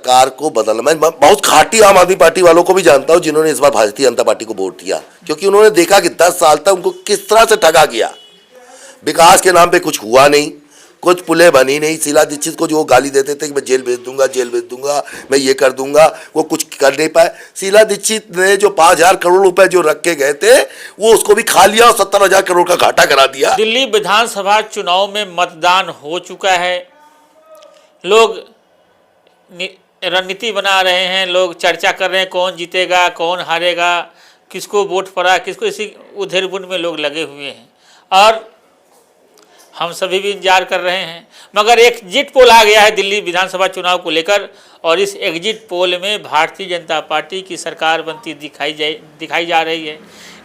सरकार को बदलना, मैं बहुत खाटी आम आदमी पार्टी वालों को भी जानता हूं जिन्होंने इस बार भारतीय जनता पार्टी को वोट दिया, क्योंकि उन्होंने देखा कि 10 साल तक उनको किस तरह से ठगा गया। विकास के नाम पे कुछ हुआ नहीं, कुछ पुलें बनी नहीं। शीला दीक्षित को जो गाली देते थे कि मैं जेल भेज दूंगा, जेल भेज दूंगा, मैं ये कर दूंगा, वो कुछ कर नहीं पाए। शीला दीक्षित ने जो 5,000 करोड़ रुपए जो रख के गए थे वो उसको भी खा लिया और 70,000 करोड़ का घाटा करा दिया। दिल्ली विधानसभा चुनाव में मतदान हो चुका है, लोग रणनीति बना रहे हैं, लोग चर्चा कर रहे हैं कौन जीतेगा कौन हारेगा, किसको वोट पड़ा किसको, इसी उधेड़-बुन में लोग लगे हुए हैं और हम सभी भी इंतजार कर रहे हैं। मगर एक एग्जिट पोल आ गया है दिल्ली विधानसभा चुनाव को लेकर और इस एग्जिट पोल में भारतीय जनता पार्टी की सरकार बनती दिखाई जा रही है।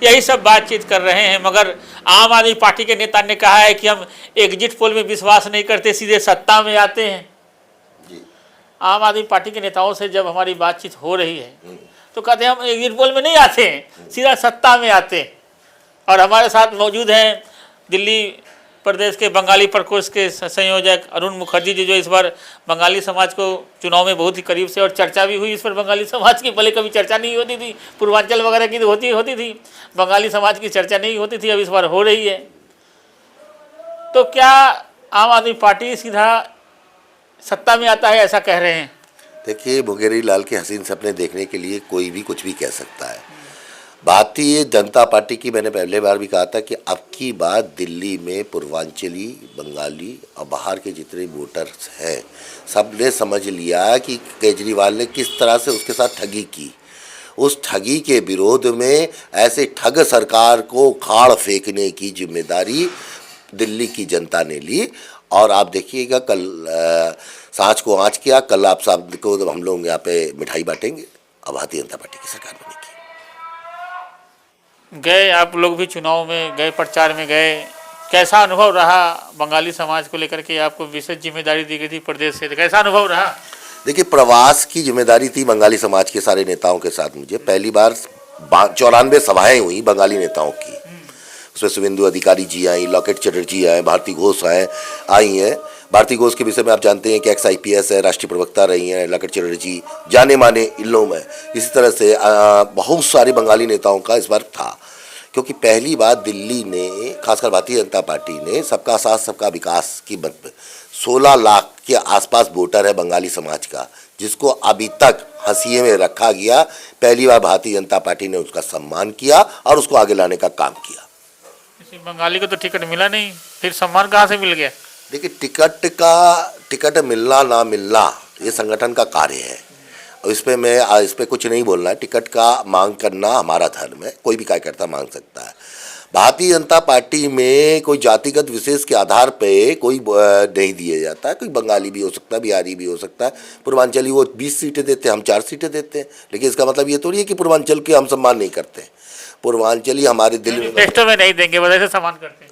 यही सब बातचीत कर रहे हैं, मगर आम आदमी पार्टी के नेता ने कहा है कि हम एग्जिट पोल में विश्वास नहीं करते, सीधे सत्ता में आते हैं। आम आदमी पार्टी के नेताओं से जब हमारी बातचीत हो रही है तो कहते हैं हम एग्जिट पोल में नहीं आते हैं, सीधा सत्ता में आते हैं। और हमारे साथ मौजूद हैं दिल्ली प्रदेश के बंगाली प्रकोष्ठ के संयोजक अरुण मुखर्जी जी, जो इस बार बंगाली समाज को चुनाव में बहुत ही करीब से और चर्चा भी हुई इस पर बंगाली समाज की। पहले कभी चर्चा नहीं होती थी, पूर्वांचल वगैरह की होती थी, बंगाली समाज की चर्चा नहीं होती थी, अब इस बार हो रही है। तो क्या आम आदमी पार्टी सीधा सत्ता में आता है, ऐसा कह रहे हैं? देखिए, मुंगेरी लाल के हसीन सपने देखने के लिए कोई भी कुछ भी कह सकता है। भारतीय जनता पार्टी की मैंने पहले बार भी कहा था कि अब की बात दिल्ली में पूर्वांचली, बंगाली और बाहर के जितने वोटर्स हैं सब ने समझ लिया कि केजरीवाल ने किस तरह से उसके साथ ठगी की। उस ठगी के विरोध में ऐसे ठग सरकार को खाड़ फेंकने की जिम्मेदारी दिल्ली की जनता ने ली। और आप देखिएगा कल सांच को आँच किया, कल आप सब को हम लोग यहाँ पे मिठाई बांटेंगे और भारतीय जनता पार्टी की सरकार बनेगी। गए आप लोग भी चुनाव में गए, प्रचार में गए, कैसा अनुभव रहा बंगाली समाज को लेकर के? आपको विशेष जिम्मेदारी दी गई थी प्रदेश से, तो कैसा अनुभव रहा? देखिए, प्रवास की जिम्मेदारी थी बंगाली समाज के सारे नेताओं के साथ। मुझे पहली बार 94 सभाएं हुई बंगाली नेताओं की, उसमें शुभेंदु अधिकारी जी आई, लॉकेट चटर्जी आए, भारती घोष आई हैं। भारती घोष के विषय में आप जानते हैं कि एक्स IPS है, राष्ट्रीय प्रवक्ता रही हैं। लॉकेट चटर्जी जाने माने इन लोगों में। इसी तरह से बहुत सारे बंगाली नेताओं का इस बार था, क्योंकि पहली बार दिल्ली ने, खासकर भारतीय जनता पार्टी ने सबका साथ सबका विकास की 16 लाख के आसपास वोटर है बंगाली समाज का, जिसको अभी तक हंसिए में रखा गया। पहली बार भारतीय जनता पार्टी ने उसका सम्मान किया और उसको आगे लाने का काम किया। बंगाली को तो टिकट मिला नहीं, फिर सम्मान कहाँ से मिल गया? देखिए, टिकट मिलना ना मिलना ये संगठन का कार्य है, और इस पे कुछ नहीं बोलना है। टिकट का मांग करना हमारा धर्म है, कोई भी कार्यकर्ता मांग सकता है। भारतीय जनता पार्टी में कोई जातिगत विशेष के आधार पे कोई नहीं दिया जाता है। कोई बंगाली भी हो सकता है, बिहारी भी हो सकता है, पूर्वांचली वो 20 सीटें देते हैं, हम 4 सीटें देते हैं। लेकिन इसका मतलब ये थोड़ी है कि पूर्वांचल के हम सम्मान नहीं करते। पूर्वांचली हमारे दिल में नहीं देंगे, बस ऐसे सम्मान करते हैं।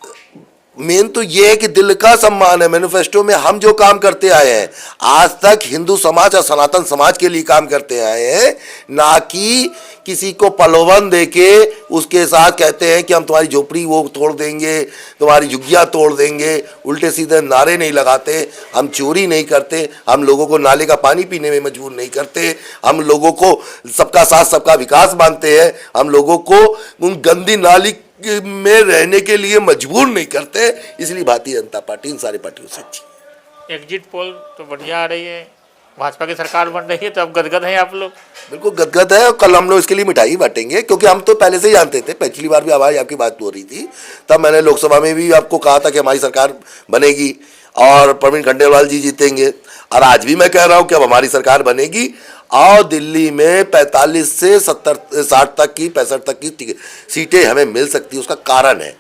मेन तो ये है कि दिल का सम्मान है। मैनिफेस्टो में हम जो काम करते आए हैं, आज तक हिंदू समाज और सनातन समाज के लिए काम करते आए हैं, ना कि किसी को प्रलोभन देके उसके साथ कहते हैं कि हम तुम्हारी झोपड़ी वो तोड़ देंगे, तुम्हारी झुग्गियाँ तोड़ देंगे। उल्टे सीधे नारे नहीं लगाते, हम चोरी नहीं करते, हम लोगों को नाले का पानी पीने में मजबूर नहीं करते, हम लोगों को सबका साथ सबका विकास मानते हैं, हम लोगों को उन गंदी नाली में रहने के लिए मजबूर नहीं करते। इसलिए भारतीय जनता पार्टी इन सारी पार्टियों से अच्छी। एग्जिट पोल तो बढ़िया आ रही है, भाजपा की सरकार बन रही है, तो अब गदगद हैं आप लोग? बिल्कुल गदगद है, और कल हम लोग इसके लिए मिठाई बांटेंगे, क्योंकि हम तो पहले से ही जानते थे। पिछली बार भी आवाज आपकी बात हो रही थी, तब मैंने लोकसभा में भी आपको कहा था कि हमारी सरकार बनेगी और प्रवीण खंडेलवाल जी जीतेंगे। और आज भी मैं कह रहा हूँ कि अब हमारी सरकार बनेगी और दिल्ली में 45 से 60 तक की 65 तक की सीटें हमें मिल सकती है। उसका कारण है,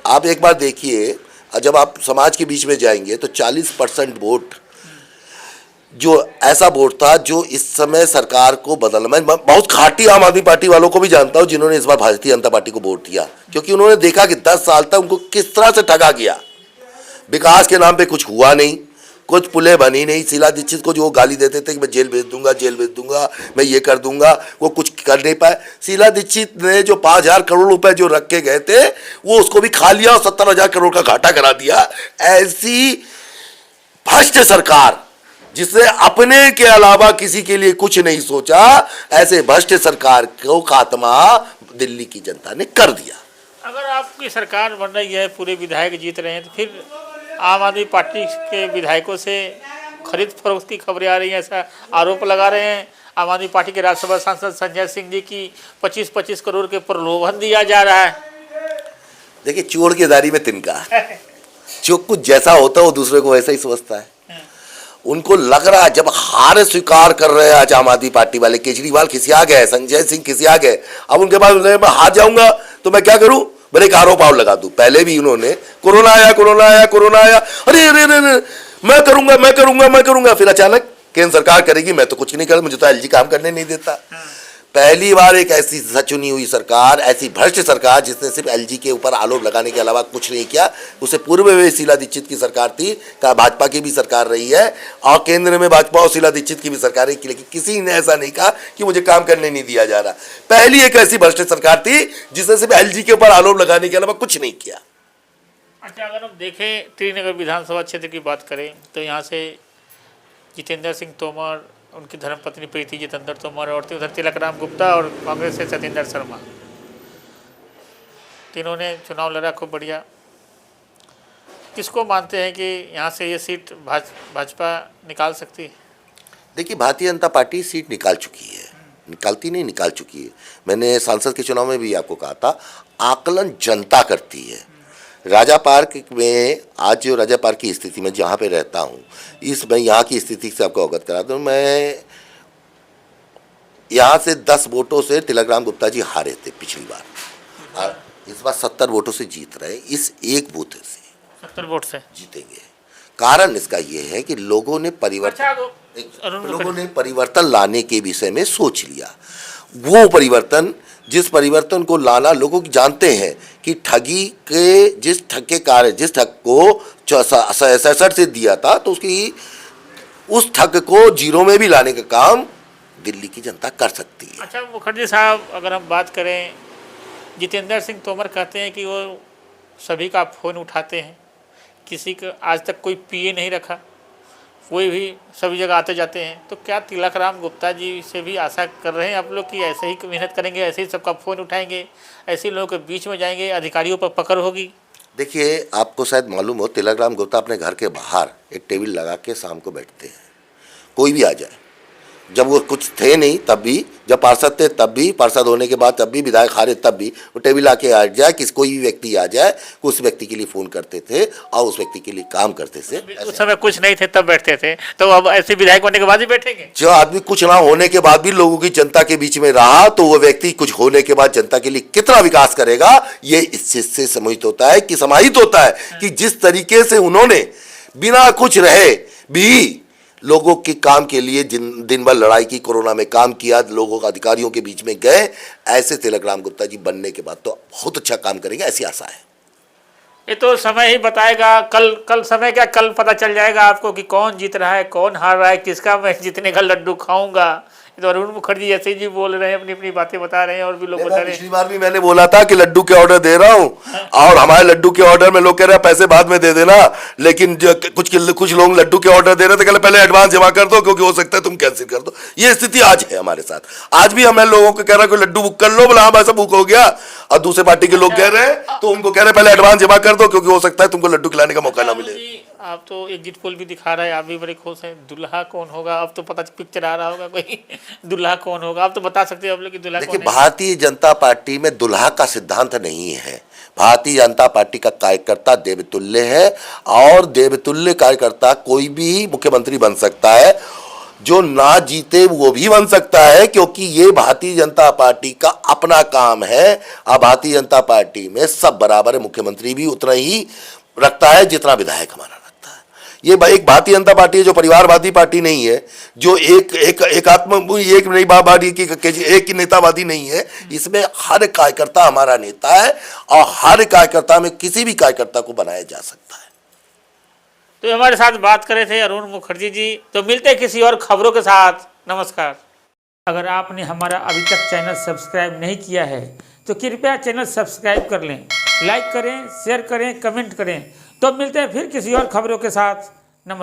आप एक बार देखिए, जब आप समाज के बीच में जाएंगे तो 40% वोट जो ऐसा वोट था जो इस समय सरकार को बदलना, मैं बहुत खाटी आम आदमी पार्टी वालों को भी जानता हूं जिन्होंने इस बार भारतीय जनता पार्टी को वोट दिया, क्योंकि उन्होंने देखा कि 10 साल तक उनको किस तरह से ठगा गया। विकास के नाम पे कुछ हुआ नहीं, कुछ पुलें बनी नहीं। शीला दीक्षित को जो गाली देते थे कि मैं जेल भेज दूंगा, जेल भेज दूंगा, मैं ये कर दूंगा, वो कुछ कर नहीं पाए। शीला दीक्षित ने जो 5,000 करोड़ रुपए जो रख के गए थे वो उसको भी खा लिया और 70,000 करोड़ का घाटा करा दिया। ऐसी भ्रष्ट सरकार जिसने अपने के अलावा किसी के लिए कुछ नहीं सोचा, ऐसे भ्रष्ट सरकार को खात्मा दिल्ली की जनता ने कर दिया। अगर आपकी सरकार बन रही है, पूरे विधायक जीत रहे हैं, तो फिर आम आदमी पार्टी के विधायकों से खरीद फरोख्त की खबरें आ रही हैं, ऐसा आरोप लगा रहे हैं। आम आदमी पार्टी के राज्यसभा सांसद संजय सिंह जी की 25-25 करोड़ के प्रलोभन दिया जा रहा है। देखिए, चोर की दाढ़ी में तिनका, जो कुछ जैसा होता है वो दूसरे को वैसा ही समझता है। उनको लग रहा है, जब हार स्वीकार कर रहे हैं आज आम आदमी पार्टी वाले, केजरीवाल खिसिया गए, संजय सिंह खिसिया गए, अब उनके पास मैं हार जाऊंगा तो मैं क्या करूं, मेरे एक आरोप और लगा दूं। पहले भी उन्होंने कोरोना आया, अरे अरे अरे मैं करूंगा, फिर अचानक केंद्र सरकार करेगी, मैं तो कुछ नहीं कर, मुझे तो एलजी काम करने नहीं देता। पहली बार एक ऐसी चुनी हुई सरकार, ऐसी भ्रष्ट सरकार जिसने सिर्फ एलजी के ऊपर आरोप लगाने के अलावा कुछ नहीं किया। उससे पूर्व में शीला दीक्षित की सरकार थी, भाजपा की भी सरकार रही है, और केंद्र में भाजपा और शीला दीक्षित की भी सरकार रही, लेकिन किसी ने ऐसा नहीं कहा कि मुझे काम करने नहीं दिया जा रहा। पहली एक ऐसी भ्रष्ट सरकार थी जिसने सिर्फ एलजी के ऊपर आरोप लगाने के अलावा कुछ नहीं किया। अच्छा, अगर हम देखें त्रिनगर विधानसभा क्षेत्र की बात करें तो यहाँ से जितेंद्र सिंह तोमर, उनकी धर्मपत्नी प्रीति जितेंद्र तोमर, और उधर तिलकराम गुप्ता, और कांग्रेस से सतेंद्र शर्मा, तीनों ने चुनाव लड़ा खूब बढ़िया। किसको मानते हैं कि यहाँ से ये सीट भाजपा निकाल सकती है? देखिए, भारतीय जनता पार्टी सीट निकाल चुकी है, निकाल चुकी है। मैंने सांसद के चुनाव में भी आपको कहा था, आकलन जनता करती है। राजा पार्क में आज जो राजा पार्क की स्थिति में जहाँ पे रहता हूँ, मैं यहाँ की स्थिति से आपको अवगत करा दूँ। मैं यहाँ से 10 वोटों से तिलकराम गुप्ता जी हारे थे पिछली बार, और इस बार 70 वोटों से जीत रहे। इस एक बूथ से 70 वोट से जीतेंगे। कारण इसका ये है कि लोगों ने परिवर्तन लाने के विषय में सोच लिया। वो परिवर्तन, जिस परिवर्तन को लाना लोग जानते हैं कि ठगी के जिस ठग को 67 से दिया था, तो उस ठग को जीरो में भी लाने का काम दिल्ली की जनता कर सकती है। अच्छा मुखर्जी साहब, अगर हम बात करें, जितेंद्र सिंह तोमर कहते हैं कि वो सभी का फ़ोन उठाते हैं, किसी का आज तक कोई पीए नहीं रखा, कोई भी सभी जगह आते जाते हैं। तो क्या तिलकराम गुप्ता जी से भी आशा कर रहे हैं आप लोग कि ऐसे ही मेहनत करेंगे, ऐसे ही सबका फ़ोन उठाएंगे, ऐसे लोगों के बीच में जाएंगे, अधिकारियों पर पकड़ होगी? देखिए, आपको शायद मालूम हो, तिलकराम गुप्ता अपने घर के बाहर एक टेबल लगा के शाम को बैठते हैं, कोई भी आ जाए। जब वो कुछ थे नहीं तब भी, जब पार्षद थे तब भी, पार्षद होने के बाद तब भी, विधायक हारे तब भी, वो टेबल आके आ जाए, कोई भी व्यक्ति आ जाए, उस व्यक्ति के लिए फ़ोन करते थे और उस व्यक्ति के लिए काम करते थे। उस समय कुछ नहीं थे तब बैठते थे, तो अब ऐसे विधायक होने के बाद ही बैठेंगे? जो आदमी कुछ ना होने के बाद भी लोगों की, जनता के बीच में रहा, तो वो व्यक्ति कुछ होने के बाद जनता के लिए कितना विकास करेगा, ये इस चीज से समाहित होता है कि जिस तरीके से उन्होंने बिना कुछ रहे भी लोगों के काम के लिए दिन भर लड़ाई की, कोरोना में काम किया, लोगों का अधिकारियों के बीच में गए, ऐसे तिलकराम गुप्ता जी बनने के बाद तो बहुत अच्छा काम करेंगे, ऐसी आशा है। ये तो समय ही बताएगा। कल समय क्या, कल पता चल जाएगा आपको कि कौन जीत रहा है, कौन हार रहा है, किसका मैं जीतने का लड्डू खाऊंगा। तो अरुण मुखर्जी ऐसे जी बोल रहे हैं, अपनी अपनी बातें बता रहे हैं, और भी लोग बता रहे हैं। पिछली बार भी मैंने बोला था कि लड्डू के ऑर्डर दे रहा हूं, और हमारे लड्डू के ऑर्डर में लोग कह रहे हैं पैसे बाद में दे देना, लेकिन कुछ लोग लड्डू के ऑर्डर दे रहे थे, पहले एडवांस जमा कर दो क्योंकि हो सकता है तुम कैंसिल कर दो। ये स्थिति आज है हमारे साथ। आज भी हमें लोगों को कह रहा है लड्डू बुक कर लो, बोला हाँ ऐसा बुक हो गया, और दूसरे पार्टी के लोग कह रहे हैं तो उनको कह रहे हैं पहले एडवांस जमा कर दो क्योंकि हो सकता है तुमको लड्डू खिलाने का मौका ना मिले। आप तो एग्जिट पोल भी दिखा रहे हैं, आप भी बड़े खुश हैं। दूल्हा कौन होगा, अब तो पता पिक्चर आ रहा होगा कोई, दूल्हा कौन होगा, आप तो बता सकते हैं आप लोग कि दूल्हा कौन है? भारतीय जनता पार्टी में दुल्हा का सिद्धांत नहीं है। भारतीय जनता पार्टी का कार्यकर्ता देवतुल्य है, और देवतुल्य कार्यकर्ता कोई भी मुख्यमंत्री बन सकता है, जो ना जीते वो भी बन सकता है, क्योंकि ये भारतीय जनता पार्टी का अपना काम है। अब भारतीय जनता पार्टी में सब बराबर है, मुख्यमंत्री भी उतना ही रखता है जितना विधायक हमारा रखता है। ये एक भारतीय जनता पार्टी है जो परिवारवादी पार्टी नहीं है, जो एक नेतावादी नहीं है। इसमें हर कार्यकर्ता हमारा नेता है, और हर कार्यकर्ता में किसी भी कार्यकर्ता को बनाया जा सकता है। तो हमारे साथ बात करे थे अरुण मुखर्जी जी। तो मिलते हैं किसी और खबरों के साथ। नमस्कार। अगर आपने हमारा अभी तक चैनल सब्सक्राइब नहीं किया है तो कृपया चैनल सब्सक्राइब कर लें, लाइक करें, शेयर करें, कमेंट करें। तो मिलते हैं फिर किसी और खबरों के साथ। नमस्कार।